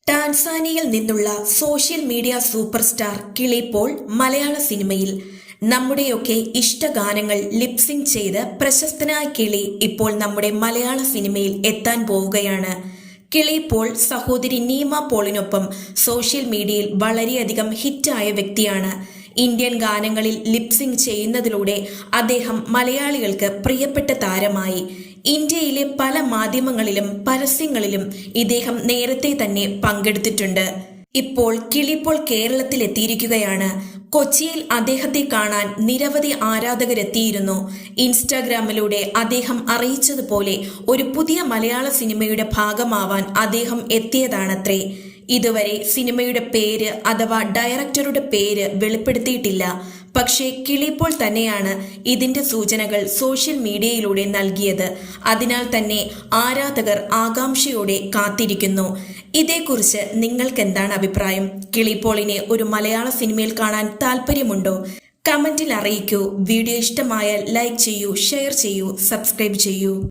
ടാൻസാനിയയിൽ നിന്നുള്ള social media super star കിളി Paul മലയാള സിനിമയിൽ നമ്മുടെയൊക്കെ ഇഷ്ടഗാനങ്ങൾ ലിപ്സിംഗ് ചെയ്ത് പ്രശസ്തനായ കിളി ഇപ്പോൾ നമ്മുടെ മലയാള സിനിമയിൽ എത്താൻ പോവുകയാണ്. കിളി പോൾ സഹോദരി നീമ പോളിനൊപ്പം സോഷ്യൽ മീഡിയയിൽ വളരെയധികം ഹിറ്റായ വ്യക്തിയാണ്. ഇന്ത്യൻ ഗാനങ്ങളിൽ ലിപ്സിംഗ് ചെയ്യുന്നതിലൂടെ അദ്ദേഹം മലയാളികൾക്ക് പ്രിയപ്പെട്ട താരമായി. ഇന്ത്യയിലെ പല മാധ്യമങ്ങളിലും പരസ്യങ്ങളിലും ഇദ്ദേഹം നേരത്തെ തന്നെ പങ്കെടുത്തിട്ടുണ്ട്. ഇപ്പോൾ കിളിപോൾ കേരളത്തിലെത്തിയിരിക്കുകയാണ്. കൊച്ചിയിൽ അദ്ദേഹത്തെ കാണാൻ നിരവധി ആരാധകരെത്തിയിരുന്നു. ഇൻസ്റ്റാഗ്രാമിലൂടെ അദ്ദേഹം അറിയിച്ചതുപോലെ ഒരു പുതിയ മലയാള സിനിമയുടെ ഭാഗമാവാൻ അദ്ദേഹം എത്തിയതാണത്രേ. ഇതുവരെ സിനിമയുടെ പേര് അഥവാ ഡയറക്ടറുടെ പേര് വെളിപ്പെടുത്തിയിട്ടില്ല. പക്ഷേ കിളിപോൾ തന്നെയാണ് ഇതിന്റെ സൂചനകൾ സോഷ്യൽ മീഡിയയിലൂടെ നൽകിയത്. അതിനാൽ തന്നെ ആരാധകർ ആകാംക്ഷയോടെ കാത്തിരിക്കുന്നു. ഇതേക്കുറിച്ച് നിങ്ങൾക്കെന്താണ് അഭിപ്രായം? കിളിപോളിനെ ഒരു മലയാള സിനിമയിൽ കാണാൻ താല്പര്യമുണ്ടോ? കമന്റിൽ അറിയിക്കൂ. വീഡിയോ ഇഷ്ടമായാൽ ലൈക്ക് ചെയ്യൂ, ഷെയർ ചെയ്യൂ, സബ്സ്ക്രൈബ് ചെയ്യൂ.